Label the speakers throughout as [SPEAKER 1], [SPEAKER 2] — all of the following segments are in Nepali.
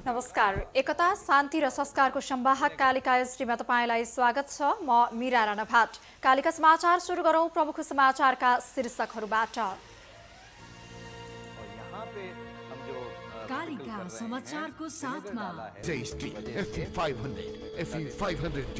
[SPEAKER 1] नमस्कार। एकता शान्ति र संस्कारको संवाहक कालिका एसडीमा तपाईलाई स्वागत छ। म मीरा राणा भाट। कालिका समाचार सुरु गरौं प्रमुख समाचारका शीर्षकहरूबाट।
[SPEAKER 2] कालिका समाचारको साथमा
[SPEAKER 3] JST FE500 FE500D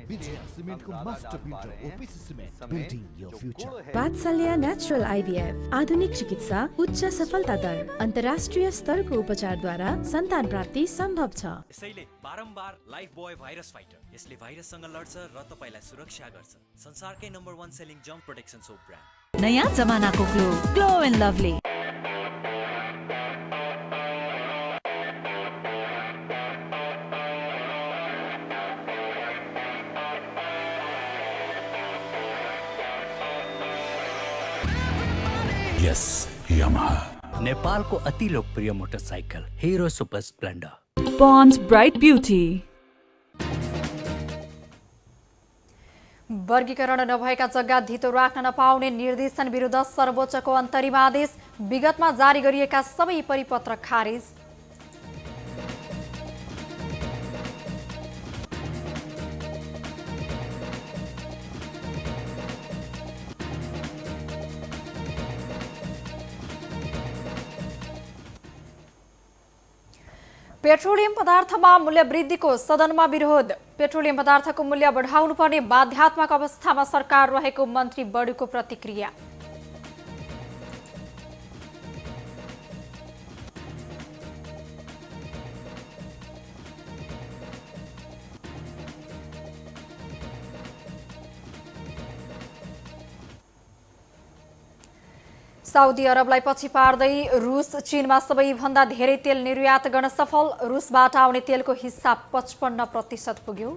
[SPEAKER 3] विजय सिमेन्टको master builder OPC cement building your future.
[SPEAKER 4] Vatsalya natural IVF आधुनिक चिकित्सा उच्च सफलता दर अन्तर्राष्ट्रिय स्तरको उपचारद्वारा सन्तान प्राप्ति सम्भव छ।
[SPEAKER 5] यसैले बारम्बार लाइफ बोय भाइरस फाइटर यसले भाइरससँग लड्छ र तपाईलाई सुरक्षा गर्छ। संसारकै number 1 selling germ protection soap brand.
[SPEAKER 2] नयाँ जमानाको ग्लो एन्ड लभली।
[SPEAKER 3] यस यामाहा
[SPEAKER 5] नेपालको अति लोकप्रिय motorcycle hero Super Splendor.
[SPEAKER 2] Pond's Bright Beauty।
[SPEAKER 1] वर्गीकरण नभएका जग्गा धितो राख्न नपाउने निर्देशन विरुद्ध सर्वोच्चको अन्तरिम आदेश। विगतमा जारी गरिएका सबै परिपत्र खारेज। पेट्रोलियम पदार्थमा मूल्य वृद्धिको सदनमा विरोध। पेट्रोलियम पदार्थको मूल्य बढाउनुपर्ने बाध्यात्मक अवस्थामा सरकार रहेको मन्त्री बडुको प्रतिक्रिया। साउदी अरबलाई पछि पार्दै रुस चीनमा सबैभन्दा धेरै तेल निर्यात गर्न सफल। रुसबाट आउने तेलको हिस्सा 55% पुग्यो।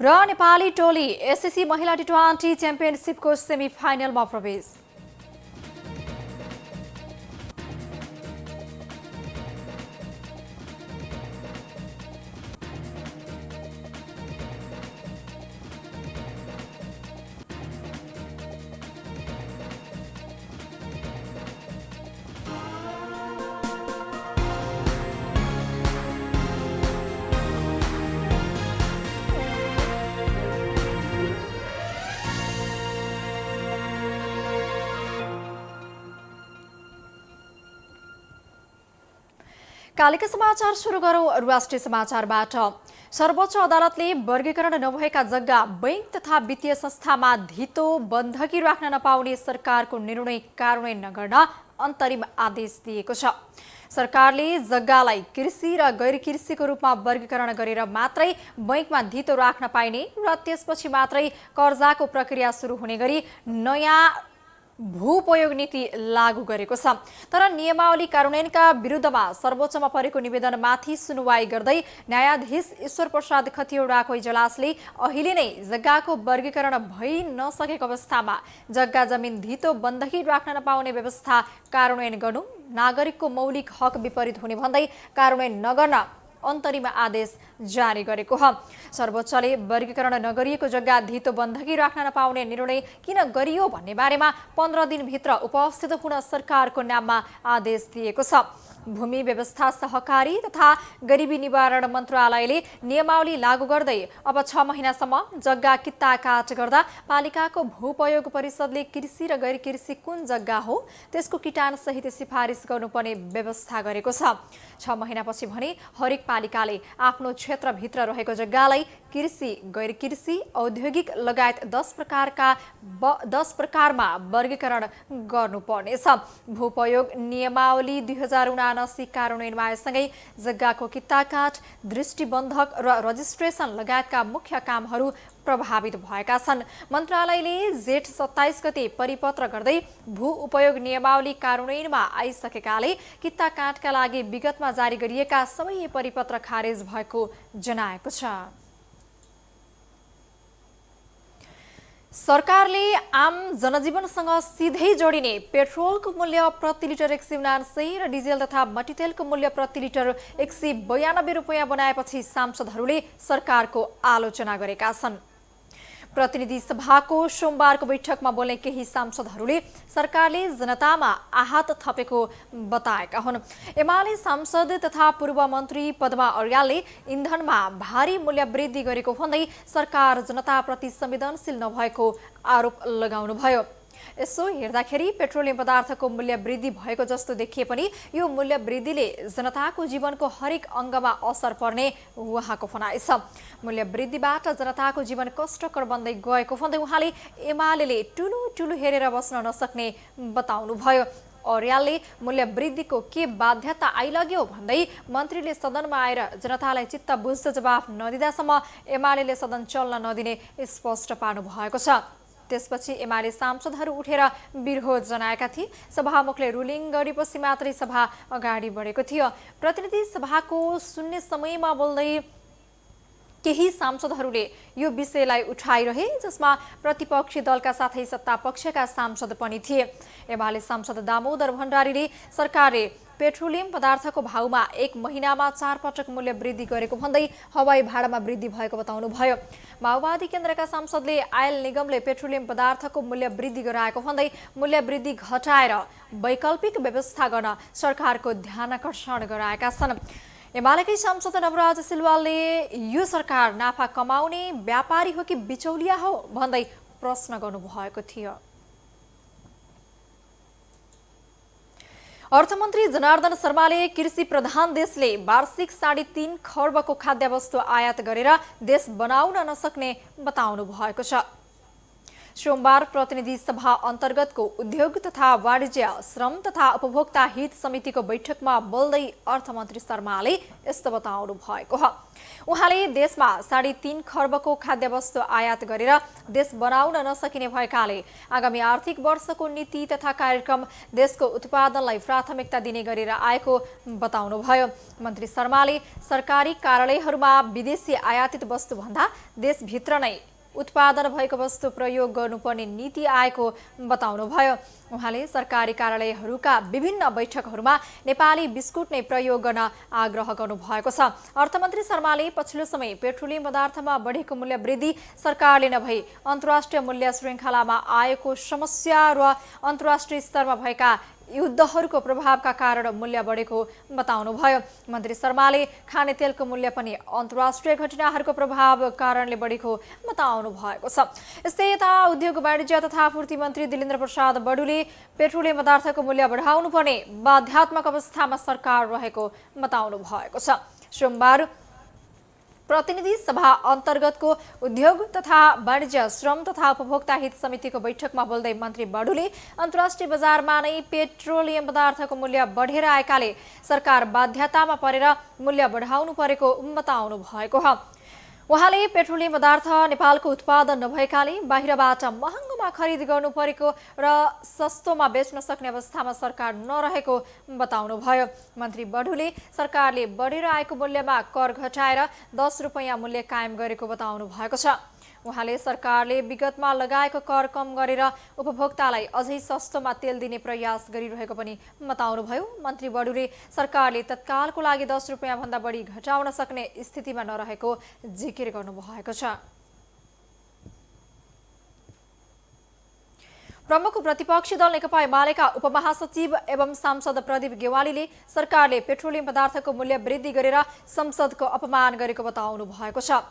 [SPEAKER 1] र नेपाली टोली एसएससी महिला टी20 च्याम्पियनसिपको सेमिफाइनलमा प्रवेश। कालिका समाचार सुरु गरौं राष्ट्रिय समाचारबाट। सर्वोच्च अदालतले वर्गीकरण नभएका जग्गा बैंक तथा वित्तीय संस्थामा धितो बन्धकी राख्न नपाउने सरकारको निर्णय कार्यान्वयन नगर्न अन्तरिम आदेश दिएको छ। सरकारले जग्गालाई कृषि र गैर कृषिको रूपमा वर्गीकरण गरेर मात्रै बैंकमा धितो राख्न पाइने र त्यसपछि मात्रै कर्जाको प्रक्रिया सुरु हुने गरी नयाँ भूपयोग नीति लागू गरेको छ। तर नियमावली कार्यान्वयनका विरुद्धमा सर्वोच्चमा परेको निवेदनमाथि सुनवाई गर्दै न्यायाधीश ईश्वर प्रसाद खतिवड़ाको इजलासले अहिले नै जग्गाको वर्गीकरण भइ नसकेको अवस्थामा जग्गा जमिन धितो बन्धकी राख्न नपाउने व्यवस्था कार्यान्वयन गर्नु नागरिकको मौलिक हक विपरीत हुने भन्दै कार्यान्वयन नगर्न अन्तरिम आदेश जारी गरेको हो। सर्वोच्चले वर्गीकरण नगरिएको जग्गा धितो बन्धकी राख्न नपाउने निर्णय किन गरियो भन्ने बारेमा 15 दिनभित्र उपस्थित हुन सरकारको नाममा आदेश दिएको छ। भूमि व्यवस्था सहकारी तथा गरिबी निवारण मन्त्रालयले नियमावली लागू गर्दै अब 6 महिनासम्म जग्गा कित्ता काट गर्दा पालिकाको भूपयोग परिषदले कृषि र गैर कृषि कुन जग्गा हो त्यसको किटान सहित सिफारिस गर्नुपर्ने व्यवस्था गरेको छ। 6 महिनापछि भने हरेक पालिकाले आफ्नो क्षेत्रभित्र रहेको जग्गालाई कृषि गैर कृषि औद्योगिक लगायत 10 प्रकारमा वर्गीकरण गर्नुपर्नेछ। भूपयोग नियमावली 2079 कार्यान्वयनमा आएसँगै जग्गाको कित्ताकाट दृष्टिबन्धक र रजिस्ट्रेसन लगायतका मुख्य कामहरू प्रभावित भएका छन्। मन्त्रालयले जेठ 27 गते परिपत्र गर्दै भू उपयोग नियमावली कार्यान्वयनमा आइसकेकाले कित्ताकाटका लागि विगतमा जारी गरिएका सबै परिपत्र खारेज भएको जनाएको छ। सरकारले आम जनजीवनसँग सिधै जोडिने पेट्रोलको मूल्य प्रति लिटर 179 र डिजेल तथा मट्टीतेलको मूल्य प्रति लिटर 192 रुपियाँ बनाएपछि सांसदहरूले सरकारको आलोचना गरेका छन्। प्रतिनिधि सभाको सोमबारको बैठकमा बोल्ने केही सांसदहरूले सरकारले जनतामा आहत थपेको बताएका हुन्। एमाले सांसद तथा पूर्व मन्त्री पद्मा अर्यालले इन्धनमा भारी मूल्य वृद्धि गरेको भन्दै सरकार जनताप्रति संवेदनशील नभएको आरोप लगाउनुभयो। यसो हेर्दाखेरि पेट्रोलियम पदार्थको मूल्य वृद्धि भएको जस्तो देखिए पनि यो मूल्य वृद्धिले जनताको जीवनको हरेक अङ्गमा असर पर्ने उहाँको भनाइ छ। मूल्य वृद्धिबाट जनताको जीवन कष्टकर बन्दै गएको भन्दै उहाँले एमाले ठुलो हेरेर बस्न नसक्ने बताउनुभयो। अर्यालले मूल्य वृद्धिको के बाध्यता आइलग्यो भन्दै मन्त्रीले सदनमा आएर जनतालाई चित्त बुझ्दो जवाफ नदिँदासम्म एमाले सदन चल्न नदिने स्पष्ट पार्नु भएको छ। त्यसपछि एमाले सांसदहरू उठेर विरोध जनाएका थिए। सभामुखले रुलिङ गरेपछि मात्रै सभा अगाडि बढेको थियो। प्रतिनिधि सभाको शून्य समयमा बोल्दै केही सांसदहरूले यो विषयलाई उठाइरहे, जसमा प्रतिपक्षी दलका साथै सत्ता पक्षका सांसद पनि थिए। एमाले सांसद दामोदर भण्डारीले सरकारले पेट्रोलियम पदार्थको भाउमा 1 महिनामा 4 पटक मूल्य वृद्धि गरेको भन्दै हवाई भाडामा वृद्धि भएको बताउनुभयो। माओवादी केन्द्रका सांसदले आयल निगमले पेट्रोलियम पदार्थको मूल्य वृद्धि गराएको भन्दै मूल्य वृद्धि घटाएर वैकल्पिक व्यवस्था गर्न सरकारको ध्यानाकर्षण गराएका छन्। एमालेकै सांसद नवराज सिलवालले यो सरकार नाफा कमाउने व्यापारी हो कि बिचौलिया हो भन्दै प्रश्न गर्नुभएको थियो। अर्थमन्त्री जनार्दन शर्माले कृषि प्रधान देशले वार्षिक 3.5 खर्बको खाद्य वस्तु आयात गरेर देश बनाउन नसक्ने बताउनु भएको छ। सोमबार प्रतिनिधि सभा अन्तर्गतको उद्योग तथा वाणिज्य, श्रम तथा उपभोक्ता हित समितिको बैठकमा बोल्दै अर्थमन्त्री शर्माले यस्तो बताउनु भएको हो। उहाँले देशमा 3.5 खर्बको खाद्य वस्तु आयात गरेर देश बनाउन नसकिने भएकाले आगामी आर्थिक वर्षको नीति तथा कार्यक्रम देशको उत्पादनलाई प्राथमिकता दिने गरेर आएको बताउनुभयो। मन्त्री शर्माले सरकारी कार्यालयहरूमा विदेशी आयातित वस्तुभन्दा देशभित्र नै उत्पादन भएको वस्तु प्रयोग गर्नुपर्ने नीति आएको बताउनुभयो। उहाँले सरकारी कार्यालयहरूका विभिन्न बैठकहरूमा नेपाली बिस्कुट नै प्रयोग गर्न आग्रह गर्नुभएको छ। अर्थमन्त्री शर्माले पछिल्लो समय पेट्रोलियम पदार्थमा बढेको मूल्य वृद्धि सरकारले नभई अन्तर्राष्ट्रिय मूल्य श्रृङ्खलामा आएको समस्या र अन्तर्राष्ट्रिय स्तरमा भएका युद्धहरूको प्रभावका कारण मूल्य बढेको बताउनुभयो। मन्त्री शर्माले खाने तेलको मूल्य पनि अन्तर्राष्ट्रिय घटनाहरूको प्रभाव कारणले बढेको बताउनु भएको छ। यस्तै यता उद्योग वाणिज्य तथा आपूर्ति मन्त्री दिलेन्द्र प्रसाद बडुले पेट्रोलियम पदार्थको मूल्य बढाउनु पर्ने बाध्यात्मक अवस्थामा सरकार रहेको बताउनु भएको छ। सोमबार प्रतिनिधि सभा अन्तर्गतको उद्योग तथा वाणिज्य, श्रम तथा उपभोक्ता हित समितिको बैठकमा बोल्दै मन्त्री बडुले अन्तर्राष्ट्रिय बजारमा नै पेट्रोलियम पदार्थको मूल्य बढेर आएकाले सरकार बाध्यतामा परेर मूल्य बढाउनु परेको बताउनु भएको हो। उहाँले पेट्रोलियम पदार्थ नेपालको उत्पादन नभएकाले बाहिरबाट महँगोमा खरिद गर्नु परेको र सस्तोमा बेच्न सक्ने अवस्थामा सरकार नरहेको बताउनुभयो। मन्त्री बडुले सरकारले बढेर आएको मूल्यमा कर घटाएर 10 रुपैयाँ मूल्य कायम गरेको बताउनु भएको छ। उहाँले सरकारले विगतमा लगाएको कर कम गरेर उपभोक्तालाई अझै सस्तोमा तेल दिने प्रयास गरिरहेको पनि बताउनुभयो। मन्त्री बडुले सरकारले तत्कालको लागि 10 रुपैयाँ भन्दा बढी घटाउन सक्ने स्थितिमा नरहेको जिकिर गर्नुभएको छ। प्रमुख प्रतिपक्षी दल नेकपा एमालेका उपमहासचिव एवं सांसद प्रदीप गेवालीले सरकारले पेट्रोलियम पदार्थको मूल्य वृद्धि गरेर संसदको अपमान गरेको बताउनु भएको छ।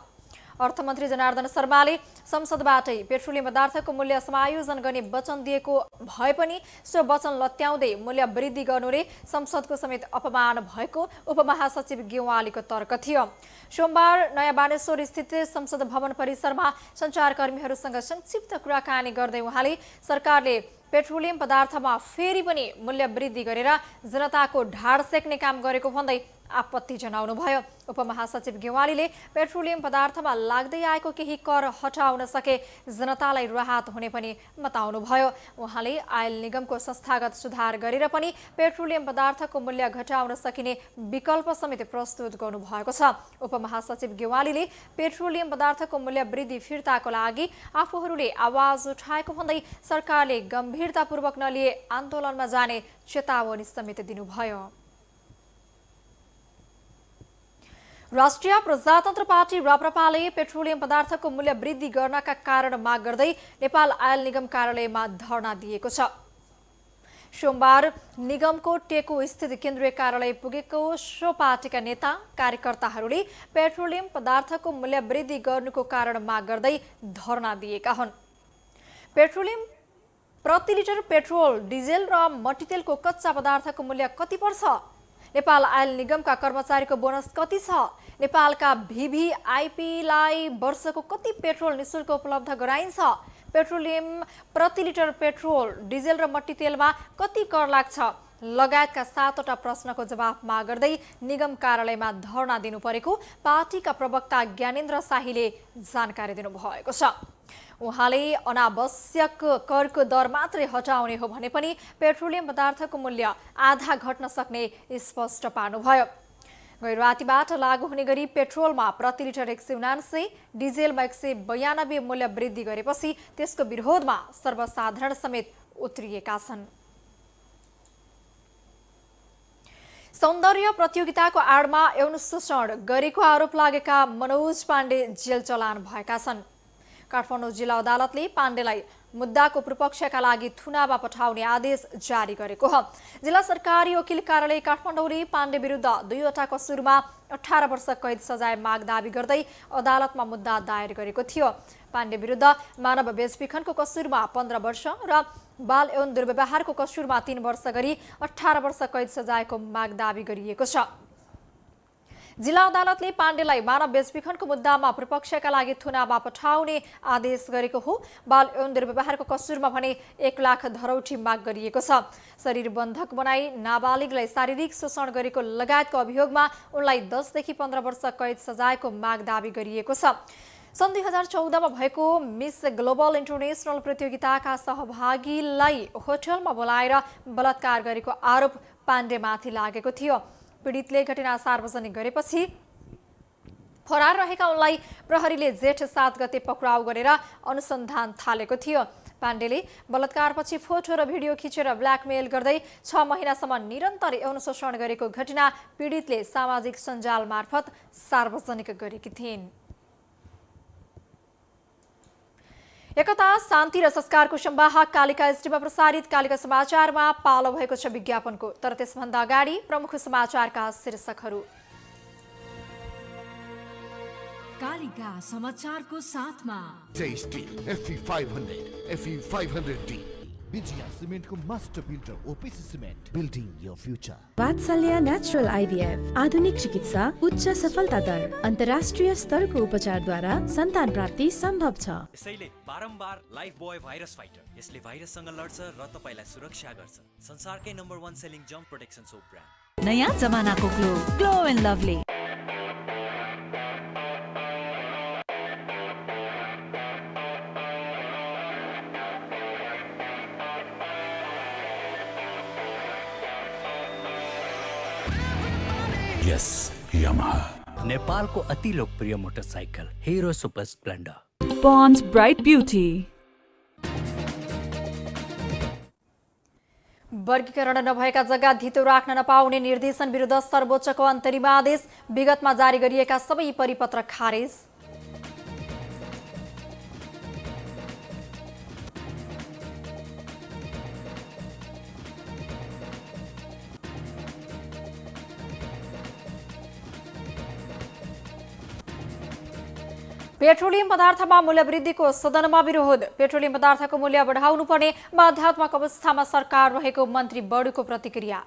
[SPEAKER 1] अर्थमन्त्री जनार्दन शर्माले संसदबाटै पेट्रोलियम पदार्थको मूल्य समायोजन गर्ने वचन दिएको भए पनि सो वचन लत्याउँदै मूल्य वृद्धि गर्नुले संसदको समेत अपमान भएको उपमहासचिव गेवालीको तर्क थियो। सोमबार नयाँ बानेश्वर स्थित संसद भवन परिसरमा सञ्चारकर्मीहरूसँग संक्षिप्त कुराकानी गर्दै उहाँले सरकारले पेट्रोलियम पदार्थमा फेरि पनि मूल्य वृद्धि गरेर जनताको ढाड सेक्ने काम गरेको भन्दै आपत्ति जनाउनुभयो। उपमहासचिव गेवालीले पेट्रोलियम पदार्थमा लाग्दै आएको केही कर हटाउन सके जनतालाई राहत हुने पनि बताउनुभयो। उहाँले आयल निगमको संस्थागत सुधार गरेर पनि पेट्रोलियम पदार्थको मूल्य घटाउन सकिने विकल्प समेत प्रस्तुत गर्नुभएको छ। उपमहासचिव गेवालीले पेट्रोलियम पदार्थको मूल्य वृद्धि फिर्ताको लागि आफूहरूले आवाज उठाएको भन्दै सरकारले गम्भीरतापूर्वक नलिए आन्दोलनमा जाने चेतावनी समेत दिनुभयो। राष्ट्रिय प्रजातन्त्र पार्टी राप्रपाले पेट्रोलियम पदार्थको मूल्य वृद्धि गर्नका कारण माग गर्दै नेपाल आयल निगम कार्यालयमा धरना दिएको छ। सोमबार निगमको टेकु स्थित केन्द्रीय कार्यालय पुगेको सो पार्टीका नेता कार्यकर्ताहरूले पेट्रोलियम पदार्थको मूल्य वृद्धि गर्नुको कारण माग गर्दै धरना दिएका हुन्। पेट्रोलियम प्रति लिटर पेट्रोल, डिजेल र मट्टीतेलको कच्चा पदार्थको मूल्य कति पर्छ? नेपाल आयल निगमका कर्मचारीको बोनस कति छ? नेपालका VVIPलाई वर्षको कति पेट्रोल निशुल्क उपलब्ध गराइन्छ? पेट्रोलियम प्रति लिटर पेट्रोल, डिजेल र मट्टीतेलमा कति कर लाग्छ? लगायतका 7वटा प्रश्नको जवाफ माग गर्दै निगम कार्यालयमा धरना दिनु परेको पार्टीका प्रवक्ता ज्ञानेन्द्र शाहीले जानकारी दिनुभएको छ। उहाँले अनावश्यक करको दर मात्रै हटाउने हो भने पनि पेट्रोलियम पदार्थको मूल्य आधा घट्न सक्ने स्पष्ट पार्नुभयो। गैर रातिबाट लागू हुने गरी पेट्रोलमा प्रति लिटर 179, डिजेलमा 192 मूल्य वृद्धि गरेपछि त्यसको विरोधमा सर्वसाधारण समेत उत्रिएका छन्। सौन्दर्य प्रतियोगिताको आडमा यौन शोषण गरेको आरोप लागेका मनोज पाण्डे जेल चलान भएका छन्। काठमाडौँ जिल्ला अदालतले पाण्डेलाई मुद्दाको पूर्वपक्षका लागि थुनामा पठाउने आदेश जारी गरेको हो। जिल्ला सरकारी वकिल कार्यालय काठमाडौँले पाण्डे विरुद्ध 2वटा कसुरमा 18 वर्ष कैद सजाय माग दाबी गर्दै अदालतमा मुद्दा दायर गरेको थियो। पाण्डे विरुद्ध मानव बेचबिखनको कसुरमा 15 वर्ष र बाल यौन दुर्व्यवहारको कसुरमा 3 वर्ष गरी 18 वर्ष कैद सजायको माग दाबी गरिएको छ। जिल्ला अदालतले पाण्डेलाई मानव बेचबिखनको मुद्दामा पूर्वपक्षका लागि थुनामा पठाउने आदेश गरेको हो। बाल यौन दुर्व्यवहारको कसुरमा भने 1 लाख धरौटी माग गरिएको छ। शरीर बन्धक बनाई नाबालिगलाई शारीरिक शोषण गरेको लगायतको अभियोगमा उनलाई 10 देखि 15 वर्ष कैद सजायको माग दाबी गरिएको छ। सन् 2014मा भएको मिस ग्लोबल इन्टरनेसनल प्रतियोगिताका सहभागीलाई होटलमा बोलाएर बलात्कार गरेको आरोप पाण्डेमाथि लागेको थियो। पीडितले घटना सार्वजनिक गरेपछि फरार रहेका उनलाई प्रहरीले जेठ 7 गते पक्राउ गरेर अनुसन्धान थालेको थियो। पाण्डेले बलात्कारपछि फोटो र भिडियो खिचेर ब्ल्याकमेल गर्दै 6 महिनासम्म निरन्तर यौन शोषण गरेको घटना पीडितले सामाजिक सञ्जाल मार्फत सार्वजनिक गरेकी थिइन्। एकता, शान्ति र संस्कारको संवाहक कालिका एसडीमा प्रसारित कालिका समाचारमा पालो भएको छ विज्ञापनको। तर त्यसभन्दा अगाडि प्रमुख समाचारका शीर्षकहरू।
[SPEAKER 2] कालिका समाचारको साथमा
[SPEAKER 3] Jai steel FE 500, FE 500D, Vijaya सिमेन्टको master builder OPC cement, building your future.
[SPEAKER 4] Vatsalya natural IVF, आधुनिक चिकित्सा, उच्च सफलता दर, अन्तर्राष्ट्रिय स्तरको उपचारद्वारा सन्तान प्राप्ति सम्भव छ।
[SPEAKER 5] यसैले बारम्बार लाइफ बोय भाइरस फाइटर, यसले भाइरससँग लड्छ र तपाईलाई सुरक्षा गर्छ। संसारकै नम्बर 1 सेलिङ जम्प प्रोटेक्सन सोप ब्रान्ड।
[SPEAKER 2] नयाँ जमानाको ग्लो एन्ड लभली।
[SPEAKER 6] यस यामाहा नेपालको अति लोकप्रिय motorcycle hero Super Splendor.
[SPEAKER 2] Pond's Bright Beauty।
[SPEAKER 1] वर्गीकरण नभएका जग्गा धितो राख्न नपाउने निर्देशन विरुद्ध सर्वोच्चको अन्तरिम आदेश, विगतमा जारी गरिएका सबै परिपत्र खारेज। पेट्रोलियम पदार्थमा मूल्य वृद्धिको सदनमा विरोध। पेट्रोलियम पदार्थको मूल्य बढाउनु पर्ने बाध्यात्मक अवस्थामा सरकार रहेको मन्त्री बडुको प्रतिक्रिया।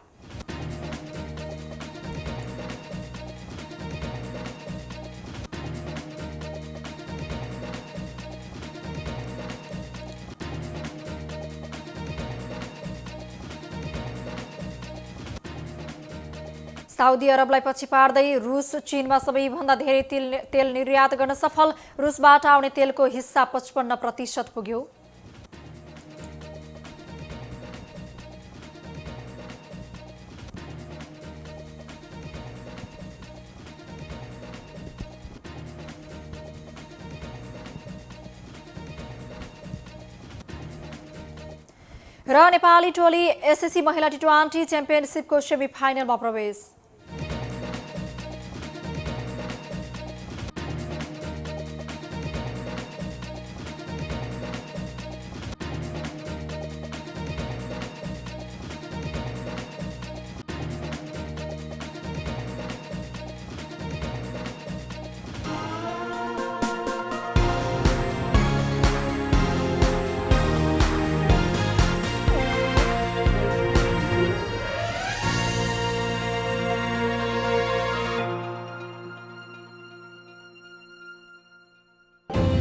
[SPEAKER 1] साउदी अरबलाई पछि पार्दै रुस चीनमा सबैभन्दा धेरै तेल निर्यात गर्न सफल। रुसबाट आउने तेलको हिस्सा 55% पुग्यो। र नेपाली टोली एसएससी महिला टी20 च्याम्पियनसिपको सेमी फाइनलमा प्रवेश।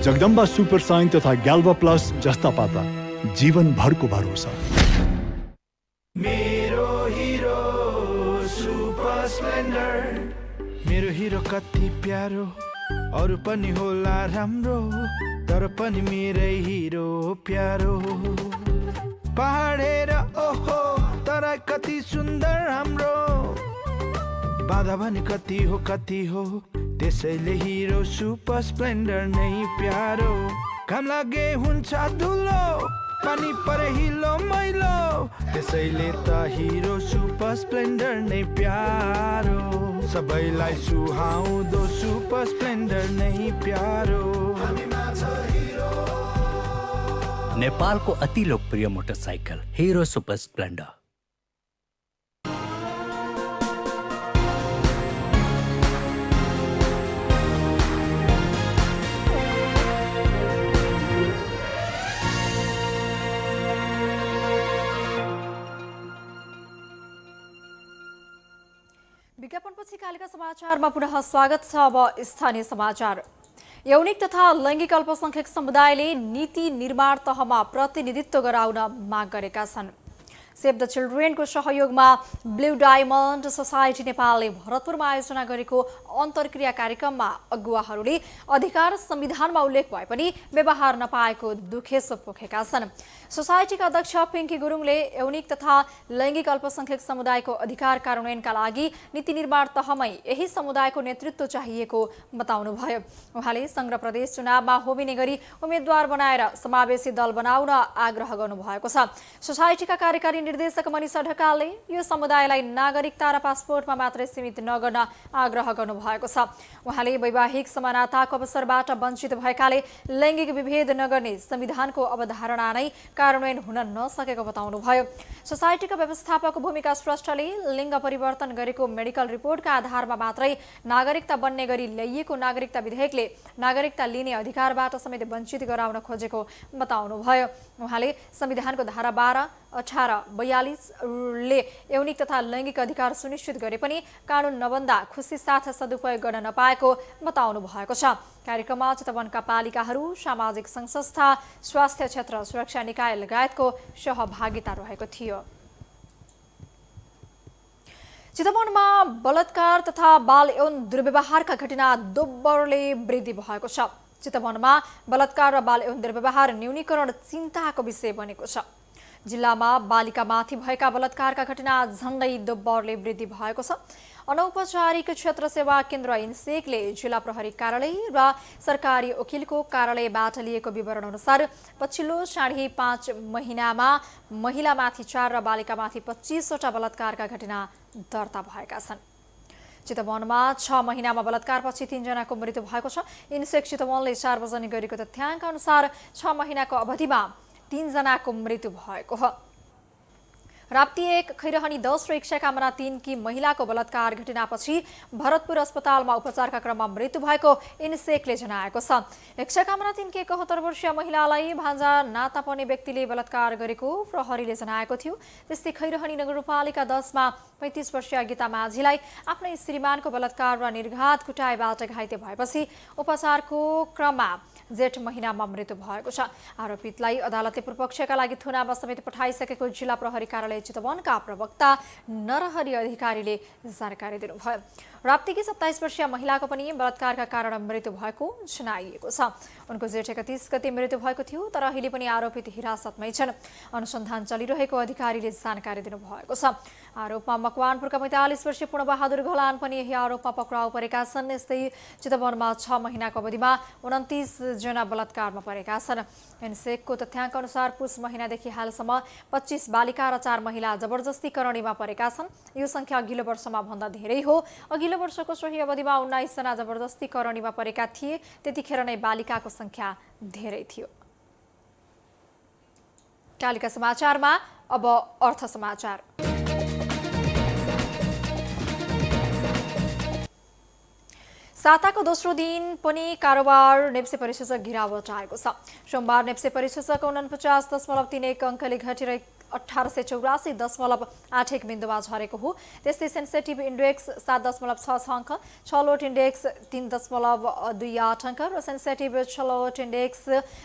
[SPEAKER 7] जगदम्बा सुपर साइन तथा ग्याल्वा प्लस जस्ता पाता जीवनभरको भरोसा।
[SPEAKER 8] मेरो हिरो सुपर स्प्लेन्डर, मेरो हिरो कति प्यारो, अरू पनि होला राम्रो, तर पनि मेरै हिरो प्यारो। पहाडेर ओहो तर कति सुन्दर हाम्रो, बाधा भने कति हो, त्यसैले हिरो सुपर स्प्लेन्डर नै प्यारो। घाम लागे हुन्छ धुलो, पानी परे हिलो मैलो, त्यसैले त हिरो सुपर स्प्लेन्डर नै प्यारो। सबैलाई सुहाउँदो सुपर स्प्लेन्डर नै प्यारो।
[SPEAKER 6] नेपालको अति लोकप्रिय मोटरसाइकल हिरो सुपर स्प्लेन्डर।
[SPEAKER 1] विज्ञापनपछि कालिका समाचारमा पुनः स्वागत छ। अब स्थानीय समाचार। यौनिक तथा लैङ्गिक अल्पसंख्यक समुदायले नीति निर्माण तहमा प्रतिनिधित्व गराउन माग गरेका छन्। सेभ द चिल्ड्रेनको सहयोगमा ब्लू डायमन्ड सोसाइटी नेपालले भरतपुरमा आयोजना गरेको अन्तर्क्रिया कार्यक्रममा अगुवाहरूले अधिकार संविधानमा उल्लेख भए पनि व्यवहार नपाएको दुखेसो पोखेका छन्। सोसाइटीका अध्यक्ष पिङ्की गुरुङले यौनिक तथा लैङ्गिक अल्पसंख्यक समुदायको अधिकार कार्यान्वयनका लागि नीति निर्माण तहमै यही समुदायको नेतृत्व चाहिएको बताउनुभयो। उहाँले सङ्घ र प्रदेश चुनावमा होमिने गरी उम्मेद्वार बनाएर समावेशी दल बनाउन आग्रह गर्नुभएको छ। सोसाइटीका कार्यकारी निर्देशक मनिषा ढकालले यो समुदायलाई नागरिकता र पासपोर्टमा मात्रै सीमित नगर्न आग्रह गर्नुभएको छ। उहाँले वैवाहिक समानताको अवसरबाट वञ्चित भएकाले लैङ्गिक विभेद नगर्ने संविधानको अवधारणा नै कार्यान्वयन हुन नसकेको बताउनुभयो। सोसाइटीका व्यवस्थापक भूमिका श्रेष्ठले लिङ्ग परिवर्तन गरेको मेडिकल रिपोर्टका आधारमा मात्रै नागरिकता बन्ने गरी ल्याइएको नागरिकता विधेयकले नागरिकता लिने अधिकारबाट समेत वञ्चित गराउन खोजेको बताउनुभयो। उहाँले संविधानको धारा 12, 18, 42 ले यौनिक तथा लैङ्गिक अधिकार सुनिश्चित गरे पनि कानुन नबन्दा खुसी साथ सदुपयोग गर्न नपाएको बताउनु भएको छ। कार्यक्रममा चितवनका पालिकाहरू, सामाजिक संस्था, स्वास्थ्य क्षेत्र, सुरक्षा निकाय लगायतको सहभागिता रहेको थियो। चितवनमा बलात्कार तथा बाल यौन दुर्व्यवहारका घटना दोब्बरले वृद्धि भएको छ। चितवनमा बलात्कार र बाल यौन दुर्व्यवहार न्यूनीकरण चिन्ताको विषय बनेको छ। जिल्लामा बालिकामाथि भएका बलात्कारका घटना झण्डै दोब्बरले वृद्धि भएको छ। अनौपचारिक क्षेत्र सेवा केन्द्र इन्सेकले जिल्ला प्रहरी कार्यालय र सरकारी वकिलको कार्यालयबाट लिएको विवरण अनुसार पछिल्लो 5.5 महिनामा महिलामाथि 4 र बालिकामाथि 25 वटा बलात्कारका घटना दर्ता भएका छन्। चितवनमा 6 महिनामा बलात्कारपछि 3 जनाको मृत्यु भएको छ। इन्सेक चितवनले सार्वजनिक गरेको तथ्याङ्क अनुसार 6 महिनाको अवधिमा 3 जनाको मृत्यु भएको हो। राप्ती 1, खैरहनी 10 र इच्छा कामना 3 की महिलाको बलात्कार घटनापछि भरतपुर अस्पतालमा उपचारका क्रममा मृत्यु भएको इन्सेकले जनाएको छ। इच्छा कामना 3 की 71 वर्षीय महिलालाई भान्जा नाता पर्ने व्यक्तिले बलात्कार गरेको प्रहरीले जनाएको थियो। त्यस्तै खैरहनी नगरपालिका 10 मा 35 वर्षीय गीता माझीलाई आफ्नै श्रीमानको बलात्कार र निर्घात कुटाइबाट घाइते भएपछि उपचारको क्रममा जेठ महिनामा मृत्यु भएको छ। आरोपितलाई अदालतले पूर्वपक्षका लागि थुनामा समेत पठाइसकेको जिल्ला प्रहरी कार्यालय चितवनका प्रवक्ता नरहरि अधिकारीले जानकारी दिनुभयो। राप्तीकी 27 वर्षीय महिलाको पनि बलात्कारका कारण मृत्यु भएको जनाइएको छ। उनको जेठ 31 गते मृत्यु भएको थियो, तर अहिले पनि आरोपित हिरासतमै छन्। अनुसन्धान चलिरहेको अधिकारीले जानकारी दिनुभएको छ। आरोपमा मकवानपुरका 45 वर्षीय पूर्णबहादुर घलान पनि यही आरोपमा पक्राउ परेका छन्। यस्तै चितवनमा 6 महिनाको अवधिमा 29 जना बलात्कारमा परेका छन्। एनसेकको तथ्याङ्क अनुसार पुस महिनादेखि हालसम्म 25 बालिका र 4 महिला जबरजस्ती करणीमा परेका छन्। यो संख्या अघिल्लो वर्षमा भन्दा धेरै हो। अघिल्लो वर्षको सोही अवधिमा 19 जना जबरजस्ती करणीमा परेका थिए। त्यतिखेर नै बालिकाको संख्या धेरै थियो। कालिका समाचारमा अब अर्थ समाचार। साताको दोस्रो दिन पनि कारोबार नेप्से परिसूचक गिरावट आएको छ। सोमबार नेप्से परिसूचक 49.31 अङ्कले घटेर 1884.81 बिन्दुमा झरेको हो। त्यस्तै सेन्सेटिभ इन्डेक्स 7.66 अङ्क, छलौट इन्डेक्स 3.28 अङ्क र सेन्सेटिभ छलौट इन्डेक्स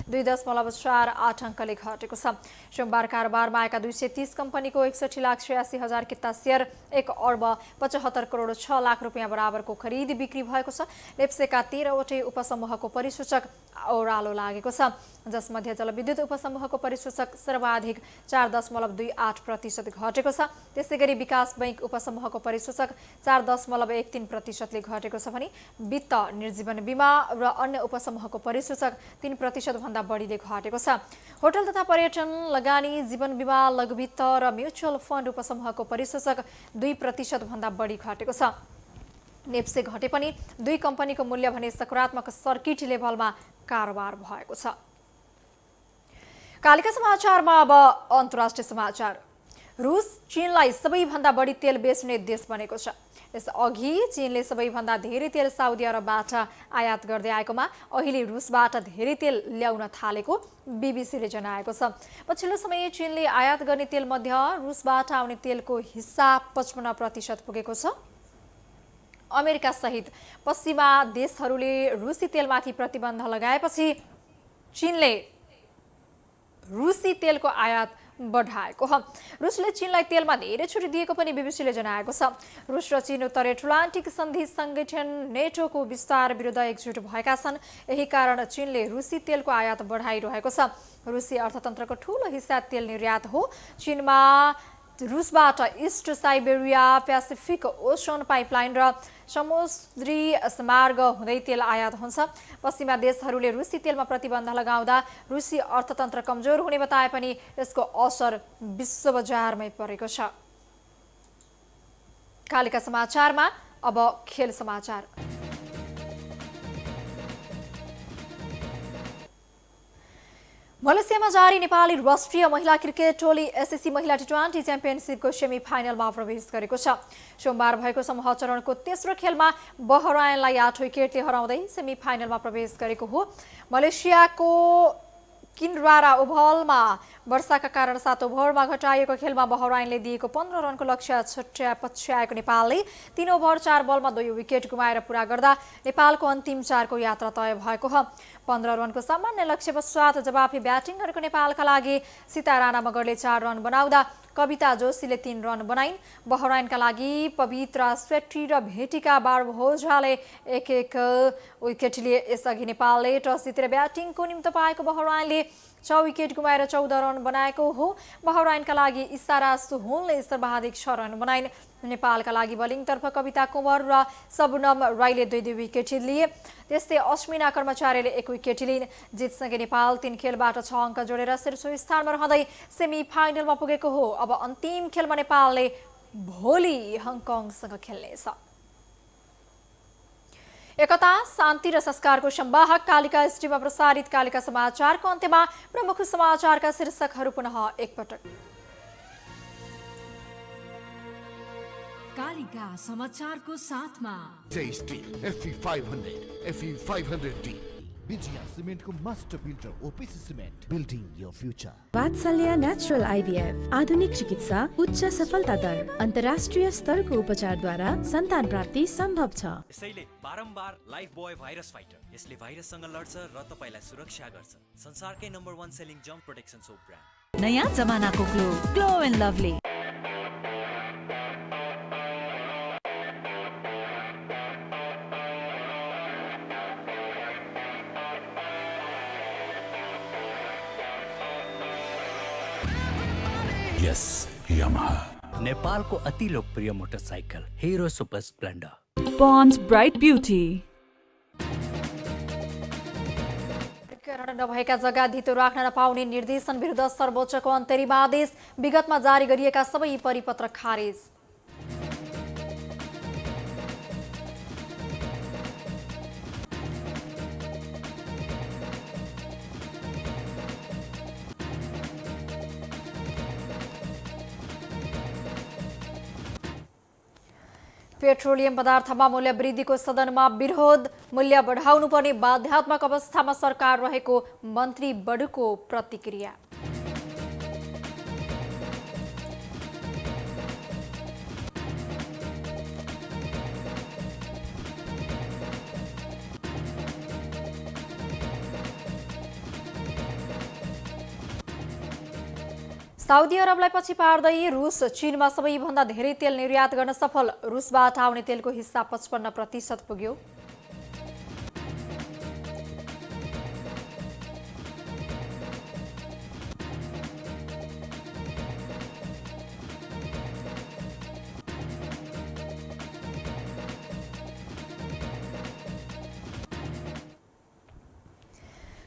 [SPEAKER 1] 2.48 अङ्कले घटेको छ। सोमबार कारोबारमा आएका 230 कम्पनीको 61,86,000 किता सेयर 1 अर्ब 75 करोड 6 लाख रुपियाँ बराबरको खरिद बिक्री भएको छ। नेप्सेका 13वटै उपसमूहको परिसूचक ओह्रालो लागेको छ, जसमध्ये जलविद्युत उपसमूहको परिसूचक सर्वाधिक 4.28% घटेको छ। त्यसै गरी विकास बैंक उपसमूहको परिसूचक 4.13%ले घटेको छ भने वित्त, निर्जीवन बीमा र अन्य उपसमूहको परिसूचक 3% भन्दा बढीले घटेको छ। होटल तथा पर्यटन, लगानी, जीवन बीमा, लघुवित्त र म्युचुअल फन्ड उपसमूहको परिसूचक 2% भन्दा बढी घटेको छ। नेप्से घटे पनि 2 कम्पनीको मूल्य भने सकारात्मक सर्किट लेभलमा कारोबार भएको छ। कालिका समाचारमा अब अन्तर्राष्ट्रिय समाचार। रुस चीनलाई सबैभन्दा बढी तेल बेच्ने देश बनेको छ। यसअघि चीनले सबैभन्दा धेरै तेल साउदी अरबबाट आयात गर्दै आएकोमा अहिले रुसबाट धेरै तेल ल्याउन थालेको बीबीसीले जनाएको छ। पछिल्लो समय चीनले आयात गर्ने तेलमध्ये रुसबाट आउने तेलको हिस्सा 55% पुगेको छ। अमेरिका सहित पश्चिमा देशहरूले रुसी तेलमाथि प्रतिबन्ध लगाएपछि चीनले रुसी तेलको आयात बढाएको हो। रुसले चीनलाई तेलमा धेरै छुट दिएको पनि बीबीसीले जनाएको छ। रुस र चीन उत्तर एटलान्टिक सन्धि संगठन नेटोको विस्तार विरुद्ध एकजुट भएका छन्। यही कारण चीनले रुसी तेलको आयात बढाइरहेको छ। रुसी अर्थतन्त्रको ठूलो हिस्सा तेल निर्यात हो। चीनमा रुसबाट East Siberia Pacific Ocean pipeline र समुद्री मार्ग हुँदै तेल आयात हुन्छ। पश्चिमा देशहरूले रुसी तेलमा प्रतिबन्ध लगाउँदा रुसी अर्थतन्त्र कमजोर हुने बताए पनि यसको असर विश्व बजारमै परेको छ। कालिका समाचारमा अब खेल समाचार। मलेसियामा जारी नेपाली राष्ट्रिय महिला क्रिकेट टोली एसएससी महिला टी20 च्याम्पियनसिपको सेमी फाइनलमा प्रवेश गरेको छ। सोमबार भएको समूह चरणको तेस्रो खेलमा बहराइनलाई 8 विकेटले हराउँदै सेमी फाइनलमा प्रवेश गरेको हो। मलेसियाको किन्ड्वारा ओभलमा वर्षाका कारण 7 ओभरमा घटाइएको खेलमा बहराइनले दिएको 15 रनको लक्ष्य पछ्याएको नेपालले 3 ओभर 4 बलमा 2 विकेट गुमाएर पूरा गर्दा नेपालको अन्तिम 4को यात्रा तय भएको हो। 15 रनको सामान्य लक्ष्य पश्चात जवाफी ब्याटिङ गरेको नेपालका लागि सीता राणा मगरले 4 रन बनाउँदा कविता जोशीले 3 रन बनाइन्। बहराइनका लागि पवित्रा सेट्टी र भेटिका बारभोजाले 1-1 विकेट लिए। यसअघि नेपालले टस जितेर ब्याटिङको निम्ति पाएको बहराइनले 6 विकेट गुमाएर 14 रन बनाएको हो। बहराइनका लागि इसारा सुहुलले सर्वाधिक 6 रन बनाइन्। नेपालका लागि बलिङतर्फ कविता कुँवर र सबनम राईले 2-2 विकेट लिए। त्यस्तै अश्मिना कर्मचारीले 1 विकेट लिइन्। जितसँगै नेपाल 3 खेलबाट 6 अङ्क जोडेर शीर्ष स्थानमा रहँदै सेमी फाइनलमा पुगेको हो। अब अन्तिम खेलमा नेपालले भोलि हङकङसँग खेल्नेछ। एकता, शान्ति र संस्कारको संवाहक कालिका स्ट्रिममा प्रसारित कालिका समाचारको अन्त्यमा प्रमुख समाचारका शीर्षकहरू पुनः एकपटक।
[SPEAKER 2] कालिका समाचारको साथमा
[SPEAKER 3] J Steel FE 500, FE 500D, Vijaya सिमेन्टको master builder OPC cement building your future.
[SPEAKER 4] Vatsalya natural IVF आधुनिक चिकित्सा उच्च सफलता दर अन्तर्राष्ट्रिय स्तरको उपचारद्वारा सन्तान प्राप्ति सम्भव छ।
[SPEAKER 5] यसैले बारम्बार लाइफ बोय भाइरस फाइटर, यसले भाइरससँग लड्छ र तपाईलाई सुरक्षा गर्छ। संसारकै नम्बर 1 सेलिङ जम्प प्रोटेक्सन सोप ब्रान्ड।
[SPEAKER 2] नयाँ जमानाको ग्लो एन्ड लभली।
[SPEAKER 6] यस यामाहा नेपालको अति लोकप्रिय motorcycle hero Super Splendor.
[SPEAKER 2] Pond's Bright Beauty.
[SPEAKER 1] नभएका जग्गा धितो राख्न नपाउने निर्देशन विरुद्ध सर्वोच्चको अन्तरिम आदेश, विगतमा जारी गरिएका सबै परिपत्र खारेज। पेट्रोलियम पदार्थमा मूल्य वृद्धिको सदनमा विरोध, मूल्य बढाउनुपर्ने बाध्यात्मक अवस्थामा सरकार रहेको मन्त्री बडुको प्रतिक्रिया। साउदी अरबलाई पछि पार्दै रुस चीनमा सबैभन्दा धेरै तेल निर्यात गर्न सफल। रुसबाट आउने तेलको हिस्सा 55% पुग्यो।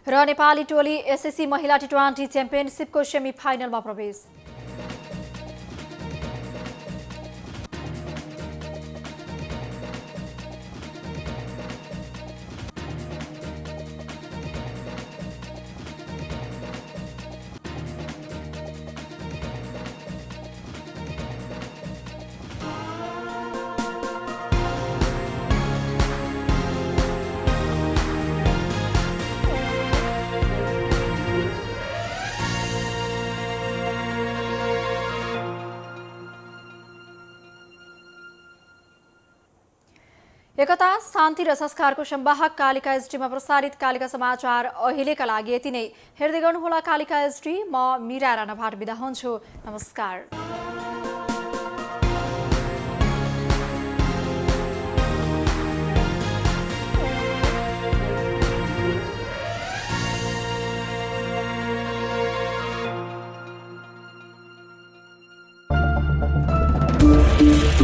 [SPEAKER 1] र नेपाली टोली एसएससी महिला टी20 च्याम्पियनसिपको सेमी फाइनलमा प्रवेश। एकता, शान्ति र संस्कारको संवाहक कालिका एसटीमा प्रसारित कालिका समाचार अहिलेका लागि यति नै। हेर्दै गर्नुहोला कालिका एसटी। म मीरा राणाभाट बिदा हुन्छु। नमस्कार।